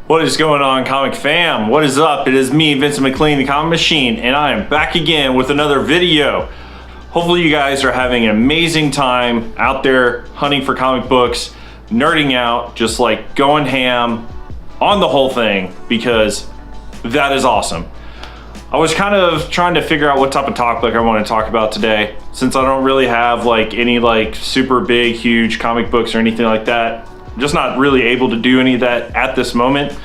What is going on, comic fam? What is up? It is me, Vincent McLean, the Comic Machine, and I am back again with another video. Hopefully you guys are having an amazing time out there hunting for comic books, nerding out, just like going ham on the whole thing, because that is awesome. I was kind of trying to figure out what type of topic I want to talk about today, since I don't really have like any like super big, huge comic books or anything like that. I'm just not really able to do any of that at this moment.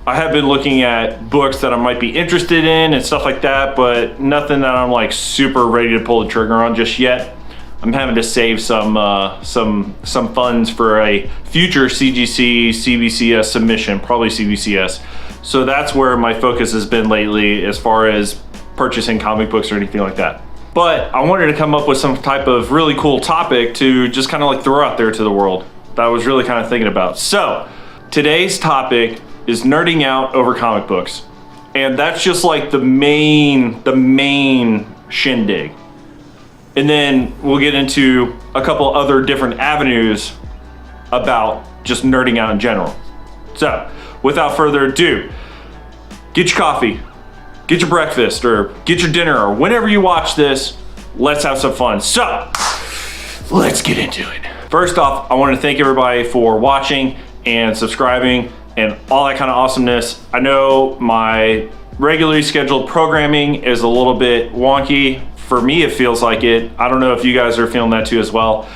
I have been looking at books that I might be interested in and stuff like that, but nothing that I'm like super ready to pull the trigger on just yet. I'm having to save some funds for a future CGC CBCS submission, probably CBCS. So that's where my focus has been lately as far as purchasing comic books or anything like that. But I wanted to come up with some type of really cool topic to just kind of like throw out there to the world that I was really kind of thinking about. So today's topic is nerding out over comic books. And that's just like the main shindig. And then we'll get into a couple other different avenues about just nerding out in general. So without further ado, get your coffee, get your breakfast, or get your dinner, or whenever you watch this, let's have some fun. So let's get into it. First off, I want to thank everybody for watching and subscribing and all that kind of awesomeness. I know my regularly scheduled programming is a little bit wonky. For me, it feels like it. I don't know if you guys are feeling that too as well.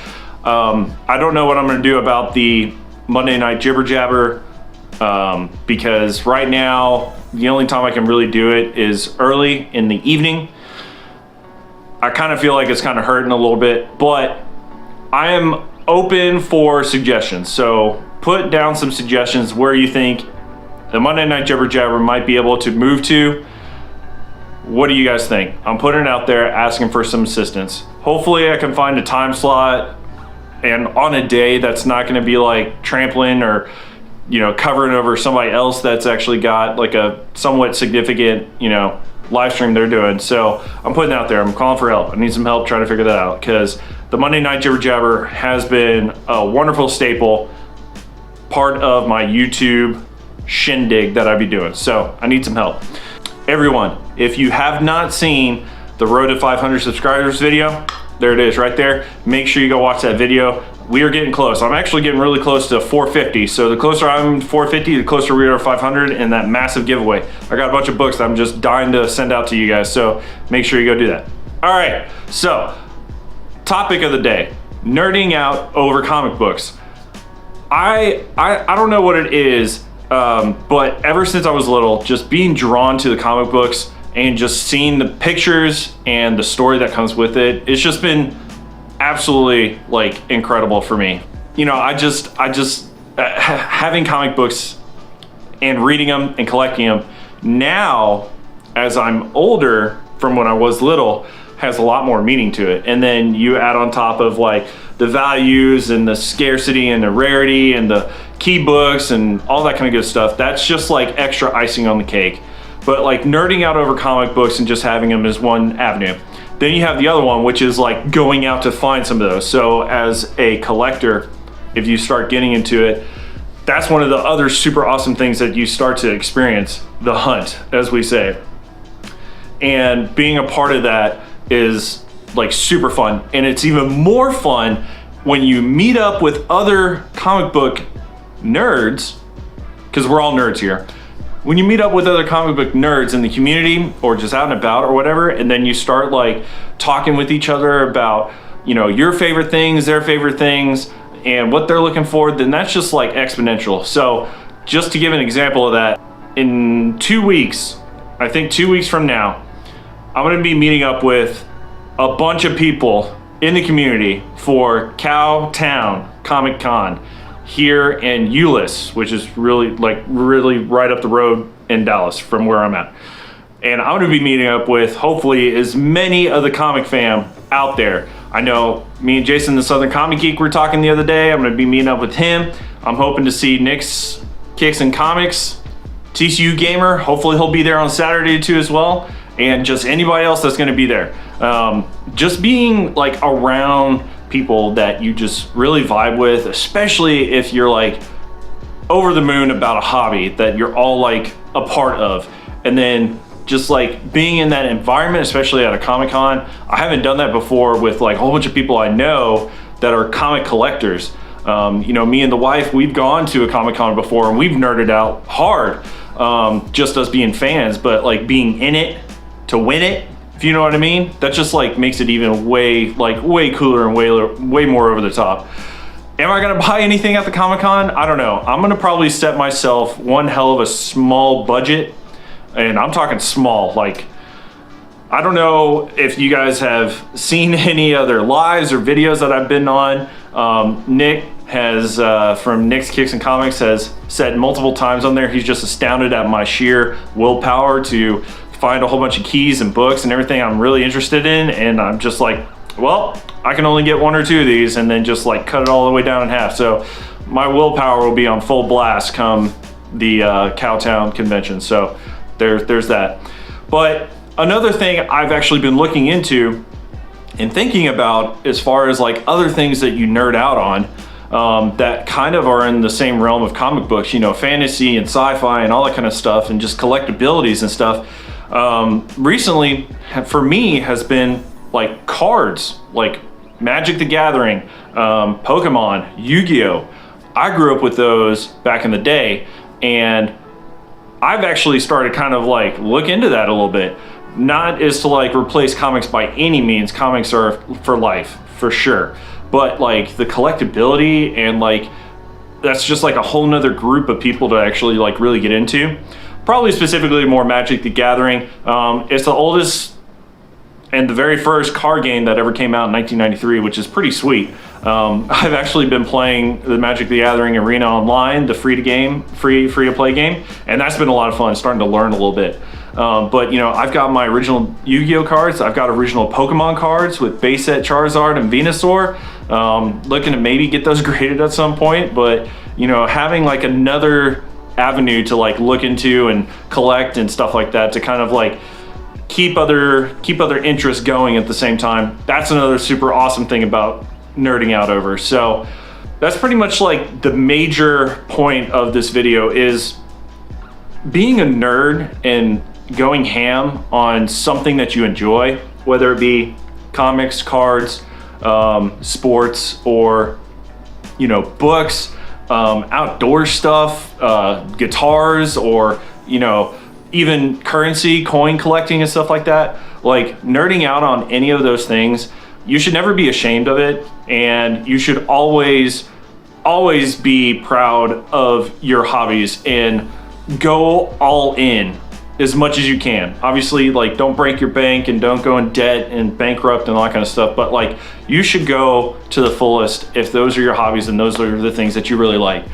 I don't know what I'm going to do about the Monday night jibber jabber, because right now the only time I can really do it is early in the evening. I kind of feel like it's kind of hurting a little bit, but I am open for suggestions. So put down some suggestions where you think the Monday night jibber jabber might be able to move to. What do you guys think? I'm putting it out there, asking for some assistance. Hopefully I can find a time slot and on a day that's not going to be like trampling or, you know, covering over somebody else that's actually got like a somewhat significant, you know, live stream they're doing. So I'm putting it out there. I'm calling for help. I need some help trying to figure that out, because the Monday night jibber jabber has been a wonderful staple part of my YouTube shindig that I be doing. So I need some help. Everyone, if you have not seen the Road to 500 subscribers video, there it is right there. Make sure you go watch that video. We are getting close. I'm actually getting really close to 450. So the closer I'm to 450, the closer we are to 500 in that massive giveaway. I got a bunch of books that I'm just dying to send out to you guys. So make sure you go do that. All right, so topic of the day, nerding out over comic books. I don't know what it is, but ever since I was little, just being drawn to the comic books and just seeing the pictures and the story that comes with it, it's just been absolutely like incredible for me. You know, I just having comic books and reading them and collecting them now as I'm older from when I was little has a lot more meaning to it. And then you add on top of like the values and the scarcity and the rarity and the key books and all that kind of good stuff. That's just like extra icing on the cake. But like nerding out over comic books and just having them is one avenue. Then you have the other one, which is like going out to find some of those. So as a collector, if you start getting into it, that's one of the other super awesome things that you start to experience, the hunt, as we say. And being a part of that is like super fun. And it's even more fun when you meet up with other comic book nerds, because we're all nerds here. When you meet up with other comic book nerds in the community or just out and about or whatever, and then you start like talking with each other about, you know, your favorite things, their favorite things, and what they're looking for, then that's just like exponential. So just to give an example of that, in 2 weeks, I think 2 weeks from now, I'm gonna be meeting up with a bunch of people in the community for Cowtown Comic Con here in Euless, which is really right up the road in Dallas from where I'm at. And I'm gonna be meeting up with hopefully as many of the comic fam out there. I know me and Jason, the Southern Comic Geek, were talking the other day. I'm gonna be meeting up with him. I'm hoping to see Nick's Kicks and Comics, TCU Gamer. Hopefully he'll be there on Saturday too as well. And just anybody else that's gonna be there. Just being like around people that you just really vibe with, especially if you're like over the moon about a hobby that you're all like a part of. And then just like being in that environment, especially at a Comic-Con. I haven't done that before with like a whole bunch of people I know that are comic collectors. You know, me and the wife, we've gone to a Comic-Con before and we've nerded out hard, just us being fans, but like being in it to win it, if you know what I mean, that just like makes it even way cooler and way more over the top. Am I gonna buy anything at the Comic-Con? I don't know. I'm gonna probably set myself one hell of a small budget, and I'm talking small. Like, I don't know if you guys have seen any other lives or videos that I've been on. Nick has, from Nick's Kicks and Comics, has said multiple times on there, he's just astounded at my sheer willpower to find a whole bunch of keys and books and everything I'm really interested in. And I'm just like, well, I can only get one or two of these and then just like cut it all the way down in half. So my willpower will be on full blast come the Cowtown convention. So there's that. But another thing I've actually been looking into and thinking about as far as like other things that you nerd out on, that kind of are in the same realm of comic books, you know, fantasy and sci-fi and all that kind of stuff, and just collectabilities and stuff. Recently for me has been like cards, like Magic the Gathering, Pokemon, Yu-Gi-Oh! I grew up with those back in the day, and I've actually started kind of like look into that a little bit. Not as to like replace comics by any means. Comics are for life, for sure. But like the collectability and like, that's just like a whole nother group of people to actually like really get into. Probably specifically more Magic the Gathering. It's the oldest and the very first card game that ever came out in 1993, which is pretty sweet. I've actually been playing the Magic the Gathering Arena online, the free to play game, and that's been a lot of fun, starting to learn a little bit. But you know, I've got my original Yu-Gi-Oh cards, I've got original Pokemon cards with base set Charizard and Venusaur. Looking to maybe get those graded at some point, but you know, having like another avenue to like look into and collect and stuff like that to kind of like keep other interests going at the same time. That's another super awesome thing about nerding out over. So that's pretty much like the major point of this video, is being a nerd and going ham on something that you enjoy, whether it be comics, cards, sports, or you know, books, outdoor stuff, guitars, or you know, even currency, coin collecting and stuff like that. Like nerding out on any of those things, you should never be ashamed of it, and you should always be proud of your hobbies and go all in as much as you can. Obviously, like, don't break your bank and don't go in debt and bankrupt and all that kind of stuff, but like, you should go to the fullest if those are your hobbies and those are the things that you really like.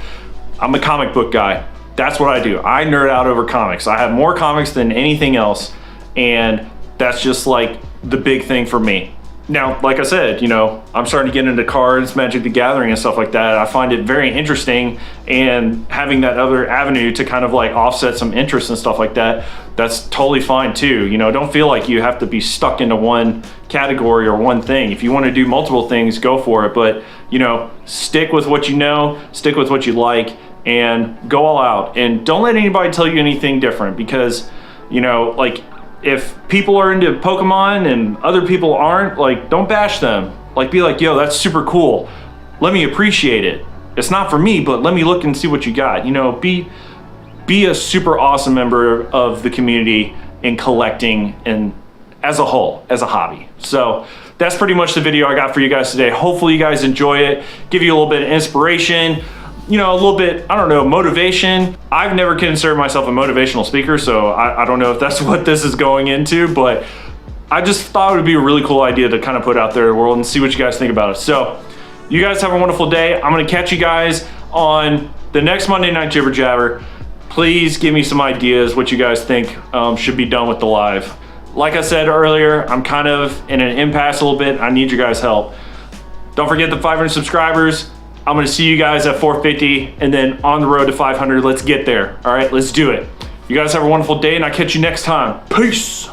I'm a comic book guy. That's what I do. I nerd out over comics. I have more comics than anything else, and that's just like the big thing for me. Now, like I said, you know, I'm starting to get into cards, Magic the Gathering and stuff like that. I find it very interesting, and having that other avenue to kind of like offset some interest and stuff like that, that's totally fine too. You know, don't feel like you have to be stuck into one category or one thing. If you want to do multiple things, go for it. But, you know, stick with what you know, stick with what you like, and go all out. And don't let anybody tell you anything different, because, you know, like, if people are into Pokemon and other people aren't, like, don't bash them. Like, be like, yo, that's super cool. Let me appreciate it. It's not for me, but let me look and see what you got. You know, be a super awesome member of the community in collecting and as a whole, as a hobby. So that's pretty much the video I got for you guys today. Hopefully you guys enjoy it, give you a little bit of inspiration, you know, a little bit, I don't know, motivation. I've never considered myself a motivational speaker, so I don't know if that's what this is going into, but I just thought it would be a really cool idea to kind of put out there in the world and see what you guys think about it. So you guys have a wonderful day. I'm gonna catch you guys on the next Monday Night Jibber Jabber. Please give me some ideas what you guys think should be done with the live. Like I said earlier, I'm kind of in an impasse a little bit. I need your guys' help. Don't forget the 500 subscribers. I'm gonna see you guys at 450 and then on the road to 500. Let's get there. All right, let's do it. You guys have a wonderful day, and I'll catch you next time. Peace.